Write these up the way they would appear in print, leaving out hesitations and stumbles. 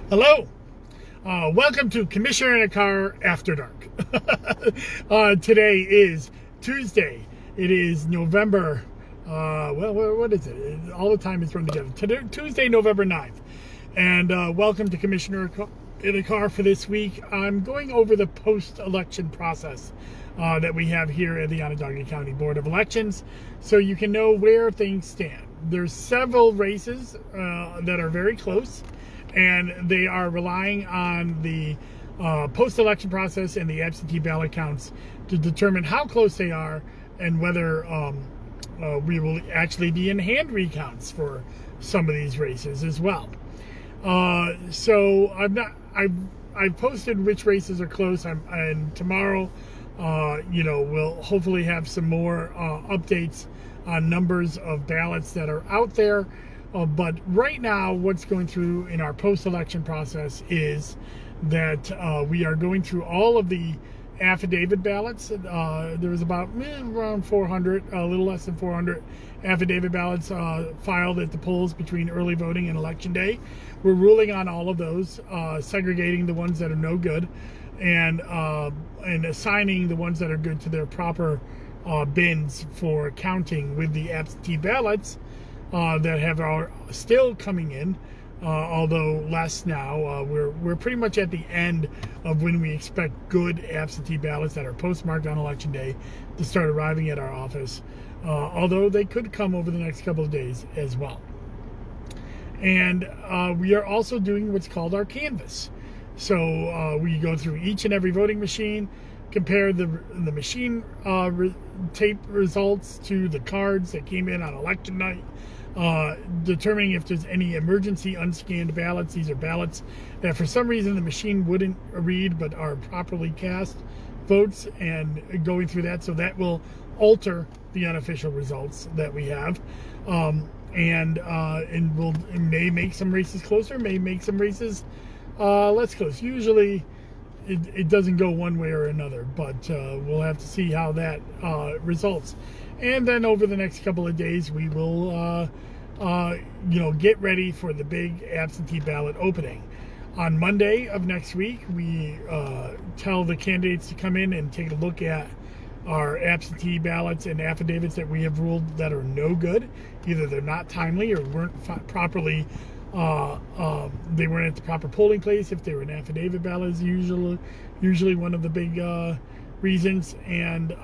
Hello. Welcome to Commissioner in a Car After Dark. Today is Tuesday. It is November, what is it? All the time is run together. Today, Tuesday, November 9th. And welcome to Commissioner in a Car for this week. I'm going over the post-election process that we have here at the Onondaga County Board of Elections so you can know where things stand. There's several races that are very close, and they are relying on the post-election process and the absentee ballot counts to determine how close they are and whether we will actually be in hand recounts for some of these races as well. So I've posted which races are close, and tomorrow, we'll hopefully have some more updates on numbers of ballots that are out there. But right now, what's going through in our post-election process is that we are going through all of the affidavit ballots. There was about around 400, a little less than 400 affidavit ballots filed at the polls between early voting and election day. We're ruling on all of those, segregating the ones that are no good, and assigning the ones that are good to their proper bins for counting with the absentee ballots that are still coming in, although less now. We're pretty much at the end of when we expect good absentee ballots that are postmarked on election day to start arriving at our office, although they could come over the next couple of days as well. And we are also doing what's called our canvass. So we go through each and every voting machine, compare the machine tape results to the cards that came in on election night, determining if there's any emergency unscanned ballots. These are ballots that for some reason the machine wouldn't read but are properly cast votes, and going through that, so that will alter the unofficial results that we have, and may make some races closer, may make some races less close. Usually it doesn't go one way or another, but we'll have to see how that results. And then over the next couple of days, we will, get ready for the big absentee ballot opening. On Monday of next week, we tell the candidates to come in and take a look at our absentee ballots and affidavits that we have ruled that are no good. Either they're not timely or weren't properly, they weren't at the proper polling place. If they were an affidavit ballot, is usually one of the big reasons. And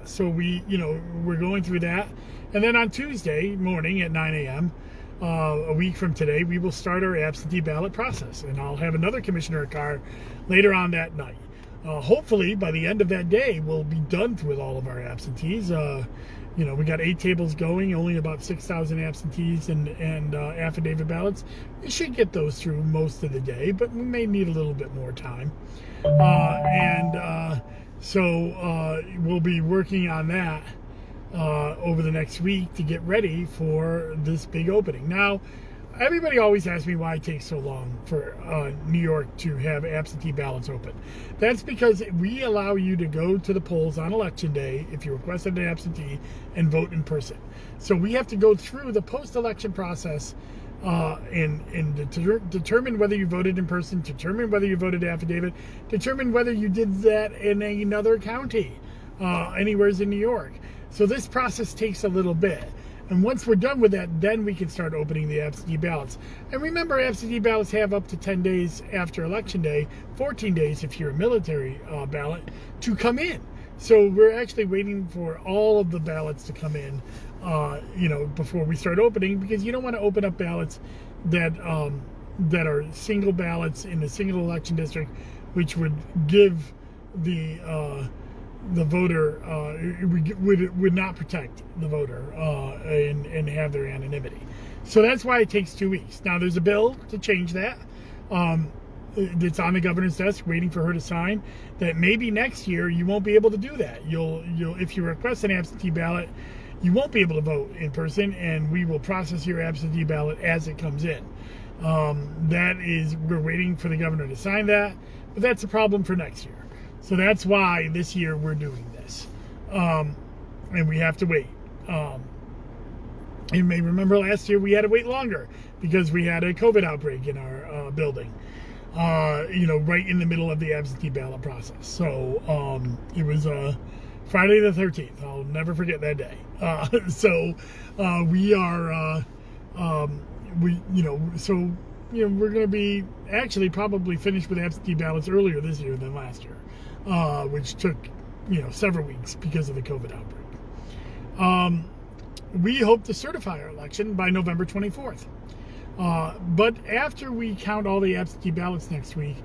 so we're going through that. And then on Tuesday morning at 9 a.m., a week from today, we will start our absentee ballot process. And I'll have another commissioner car later on that night. Hopefully, by the end of that day, we'll be done with all of our absentees. We got 8 tables going, only about 6,000 absentees and affidavit ballots. We should get those through most of the day, but we may need a little bit more time. So we'll be working on that over the next week to get ready for this big opening. Now, everybody always asks me why it takes so long for New York to have absentee ballots open. That's because we allow you to go to the polls on election day if you requested an absentee and vote in person. So we have to go through the post-election process and determine whether you voted in person, determine whether you voted affidavit, determine whether you did that in another county, anywhere in New York. So this process takes a little bit. And once we're done with that, then we can start opening the absentee ballots. And remember, absentee ballots have up to 10 days after Election Day, 14 days if you're a military ballot, to come in. So we're actually waiting for all of the ballots to come in, before we start opening, because you don't want to open up ballots that are single ballots in a single election district, which would give the voter, would not protect the voter and have their anonymity. So that's why it takes 2 weeks. Now, there's a bill to change that. It's on the governor's desk waiting for her to sign, that maybe next year you won't be able to do that. You'll if you request an absentee ballot, you won't be able to vote in person, and we will process your absentee ballot as it comes in. We're waiting for the governor to sign that, but that's a problem for next year. So that's why this year we're doing this. And we have to wait. You may remember last year we had to wait longer because we had a COVID outbreak in our building, right in the middle of the absentee ballot process. So it was Friday the 13th. I'll never forget that day. We are, we're going to be actually probably finished with absentee ballots earlier this year than last year, which took, several weeks because of the COVID outbreak. We hope to certify our election by November 24th. But after we count all the absentee ballots next week,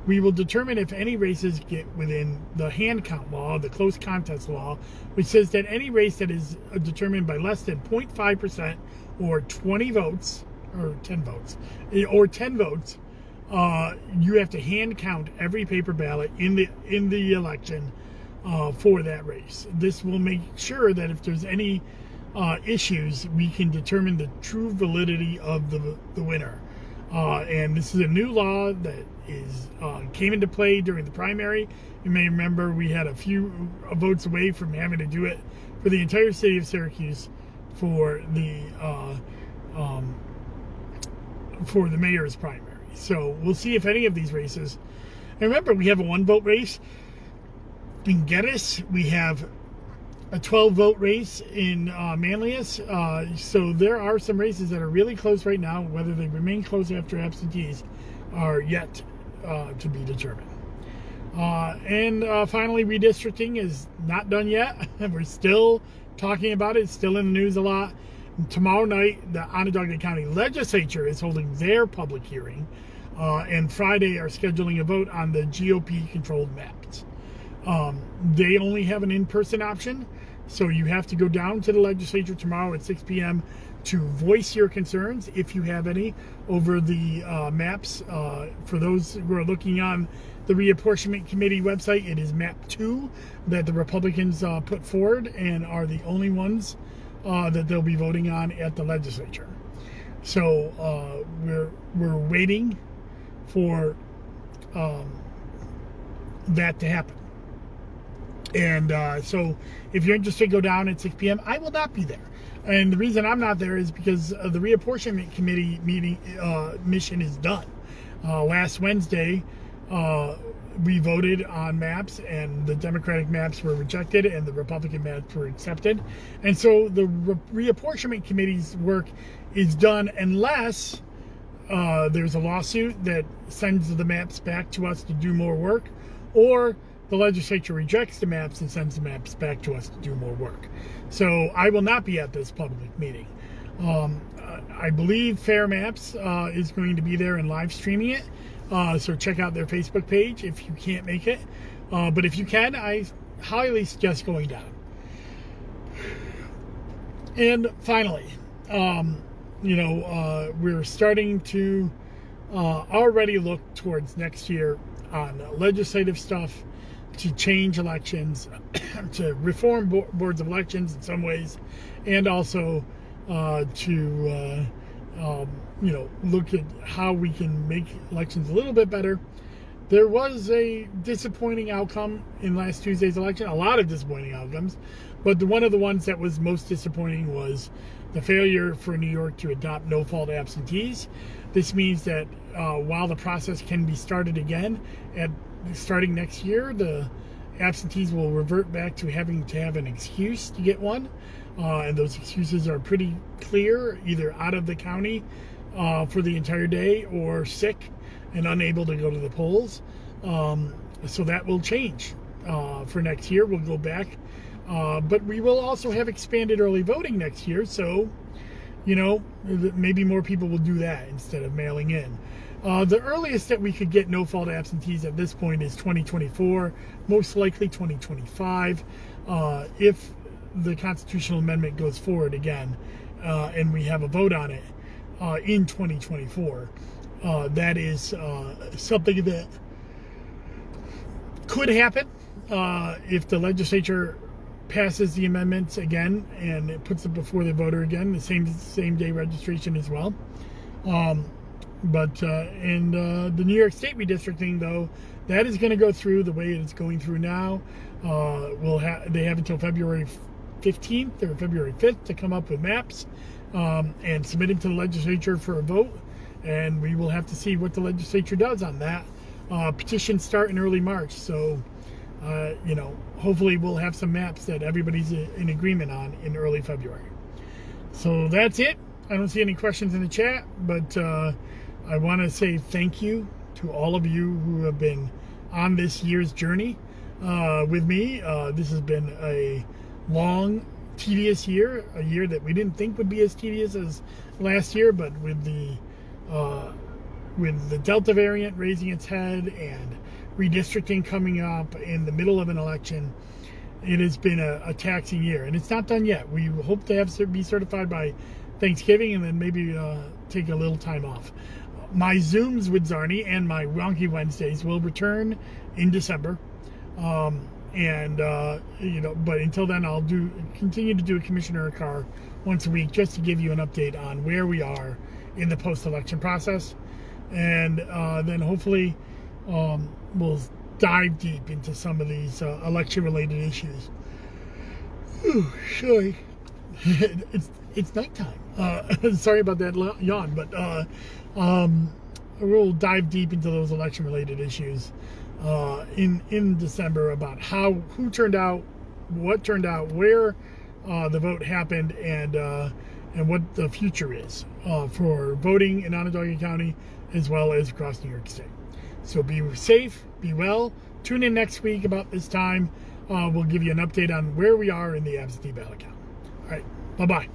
we will determine if any races get within the hand count law, the close contest law, which says that any race that is determined by less than 0.5% or 20 votes, or 10 votes, you have to hand count every paper ballot in the election for that race. This will make sure that if there's any issues, we can determine the true validity of the winner. And this is a new law that came into play during the primary. You may remember we had a few votes away from having to do it for the entire city of Syracuse for the mayor's primary. So we'll see if any of these races. And remember, we have a 1-vote race in Geddes. We have a 12-vote race in Manlius. So there are some races that are really close right now. Whether they remain close after absentees are yet to be determined. And finally, redistricting is not done yet. We're still talking about it. It's still in the news a lot. Tomorrow night, the Onondaga County Legislature is holding their public hearing. And Friday are scheduling a vote on the GOP-controlled maps. They only have an in-person option, so you have to go down to the legislature tomorrow at 6 p.m. to voice your concerns, if you have any, over the maps. For those who are looking on the Reapportionment Committee website, it is Map 2 that the Republicans put forward and are the only ones that they'll be voting on at the legislature. So we're waiting for that to happen. And so if you're interested, go down at 6 p.m. I will not be there. And the reason I'm not there is because the Reapportionment Committee mission is done. Last Wednesday, we voted on maps, and the Democratic maps were rejected and the Republican maps were accepted. And so the Reapportionment Committee's work is done unless there's a lawsuit that sends the maps back to us to do more work, or the legislature rejects the maps and sends the maps back to us to do more work. So I will not be at this public meeting. I believe Fair Maps is going to be there and live streaming it. So check out their Facebook page if you can't make it. But if you can, I highly suggest going down. And finally, we're starting to already look towards next year on legislative stuff, to change elections, to reform boards of elections in some ways, and also to look at how we can make elections a little bit better. There was a disappointing outcome in last Tuesday's election, a lot of disappointing outcomes, but one of the ones that was most disappointing was the failure for New York to adopt no-fault absentees. This means that while the process can be started again starting next year, the absentees will revert back to having to have an excuse to get one. And those excuses are pretty clear, either out of the county for the entire day or sick and unable to go to the polls. So that will change for next year. We'll go back. But we will also have expanded early voting next year. So, maybe more people will do that instead of mailing in. The earliest that we could get no-fault absentees at this point is 2024, most likely 2025, if the constitutional amendment goes forward again and we have a vote on it in 2024. That is something that could happen if the legislature passes the amendments again and it puts it before the voter again, the same day registration as well. But in the New York State redistricting, though, that is going to go through the way it's going through now. They have until February 15th or February 5th to come up with maps and submit them to the legislature for a vote. And we will have to see what the legislature does on that. Petitions start in early March, so hopefully we'll have some maps that everybody's in agreement on in early February. So that's it. I don't see any questions in the chat, but I want to say thank you to all of you who have been on this year's journey with me. This has been a long, tedious year, a year that we didn't think would be as tedious as last year, but with the Delta variant raising its head and redistricting coming up in the middle of an election, it has been a taxing year, and it's not done yet. We hope to be certified by Thanksgiving, and then maybe take a little time off. My Zooms with Zarni and my Wonky Wednesdays will return in December. But until then, I'll continue to do a commissioner car once a week, just to give you an update on where we are in the post-election process. And then hopefully we'll dive deep into some of these election-related issues. Ooh, sorry. It's nighttime. Sorry about that yawn, but we'll dive deep into those election-related issues in December, about who turned out, what turned out, where the vote happened, and what the future is for voting in Onondaga County as well as across New York State. So be safe, be well. Tune in next week about this time. We'll give you an update on where we are in the absentee ballot count. All right, bye-bye.